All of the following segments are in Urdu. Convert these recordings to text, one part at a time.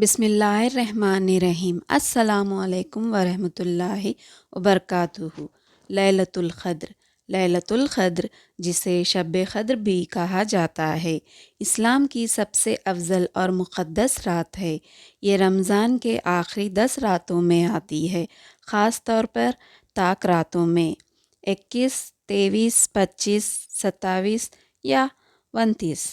بسم اللہ الرحمن الرحیم۔ السلام علیکم ورحمۃ اللہ وبرکاتہ۔ لیلۃ القدر۔ لیلۃ القدر جسے شب قدر بھی کہا جاتا ہے، اسلام کی سب سے افضل اور مقدس رات ہے۔ یہ رمضان کے آخری 10 راتوں میں آتی ہے، خاص طور پر طاق راتوں میں 21، 23، 25، 27 یا 29۔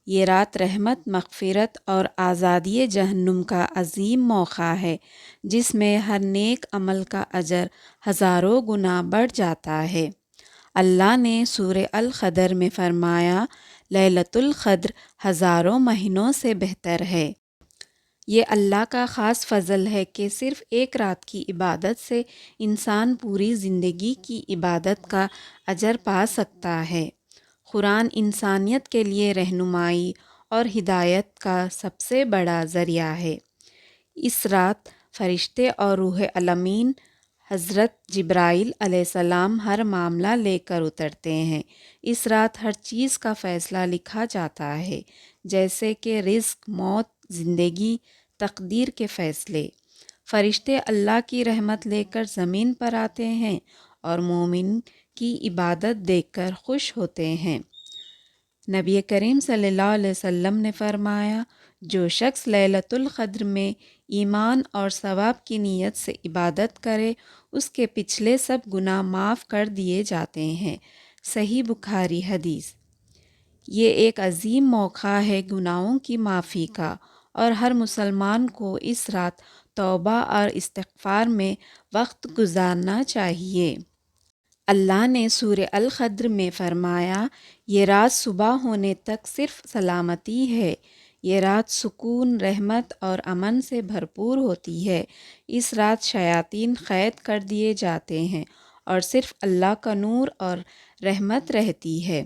یہ رات رحمت، مغفرت اور آزادی جہنم کا عظیم موقع ہے، جس میں ہر نیک عمل کا اجر ہزاروں گنا بڑھ جاتا ہے۔ اللہ نے سورہ القدر میں فرمایا، لیلۃ القدر ہزاروں مہینوں سے بہتر ہے۔ یہ اللہ کا خاص فضل ہے کہ صرف ایک رات کی عبادت سے انسان پوری زندگی کی عبادت کا اجر پا سکتا ہے۔ قرآن انسانیت کے لیے رہنمائی اور ہدایت کا سب سے بڑا ذریعہ ہے۔ اس رات فرشتے اور روح الامین حضرت جبرائیل علیہ السلام ہر معاملہ لے کر اترتے ہیں۔ اس رات ہر چیز کا فیصلہ لکھا جاتا ہے، جیسے کہ رزق، موت، زندگی، تقدیر کے فیصلے۔ فرشتے اللہ کی رحمت لے کر زمین پر آتے ہیں اور مومن کی عبادت دیکھ کر خوش ہوتے ہیں۔ نبی کریم صلی اللہ علیہ وسلم نے فرمایا، جو شخص لیلۃ القدر میں ایمان اور ثواب کی نیت سے عبادت کرے، اس کے پچھلے سب گناہ معاف کر دیے جاتے ہیں۔ صحیح بخاری حدیث۔ یہ ایک عظیم موقع ہے گناہوں کی معافی کا، اور ہر مسلمان کو اس رات توبہ اور استغفار میں وقت گزارنا چاہیے۔ اللہ نے سورہ القدر میں فرمایا، یہ رات صبح ہونے تک صرف سلامتی ہے۔ یہ رات سکون، رحمت اور امن سے بھرپور ہوتی ہے۔ اس رات شیاطین قید کر دیے جاتے ہیں اور صرف اللہ کا نور اور رحمت رہتی ہے۔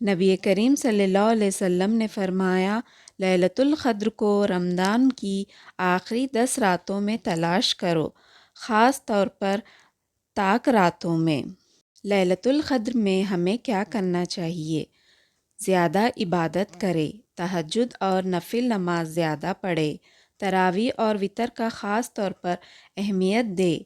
نبی کریم صلی اللہ علیہ وسلم نے فرمایا، لیلۃ القدر کو رمضان کی آخری 10 راتوں میں تلاش کرو، خاص طور پر طاق راتوں میں۔ لیلۃ القدر میں ہمیں کیا کرنا چاہیے؟ زیادہ عبادت کرے، تہجد اور نفل نماز زیادہ پڑھے، تراویح اور وتر کا خاص طور پر اہمیت دے،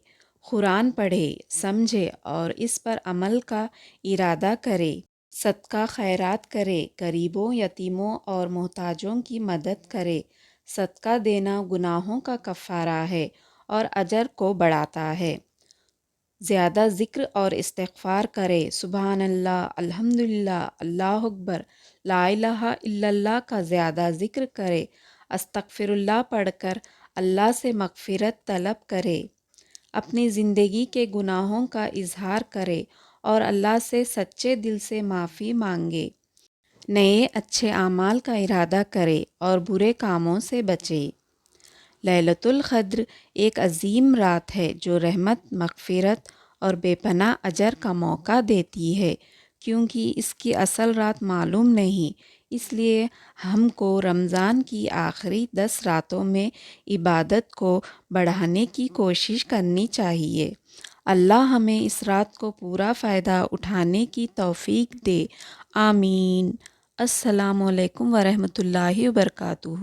قرآن پڑھے، سمجھے اور اس پر عمل کا ارادہ کرے، صدقہ خیرات کرے، غریبوں، یتیموں اور محتاجوں کی مدد کرے۔ صدقہ دینا گناہوں کا کفارہ ہے اور اجر کو بڑھاتا ہے۔ زیادہ ذکر اور استغفار کرے، سبحان اللہ، الحمدللہ، اللہ اکبر، لا الہ الا اللہ کا زیادہ ذکر کرے، استغفر اللہ پڑھ کر اللہ سے مغفرت طلب کرے، اپنی زندگی کے گناہوں کا اظہار کرے اور اللہ سے سچے دل سے معافی مانگے، نئے اچھے اعمال کا ارادہ کرے اور برے کاموں سے بچے۔ لیلۃ القدر ایک عظیم رات ہے جو رحمت، مغفرت اور بے پناہ اجر کا موقع دیتی ہے۔ کیونکہ اس کی اصل رات معلوم نہیں، اس لیے ہم کو رمضان کی آخری 10 راتوں میں عبادت کو بڑھانے کی کوشش کرنی چاہیے۔ اللہ ہمیں اس رات کو پورا فائدہ اٹھانے کی توفیق دے، آمین۔ السلام علیکم ورحمۃ اللہ وبرکاتہ۔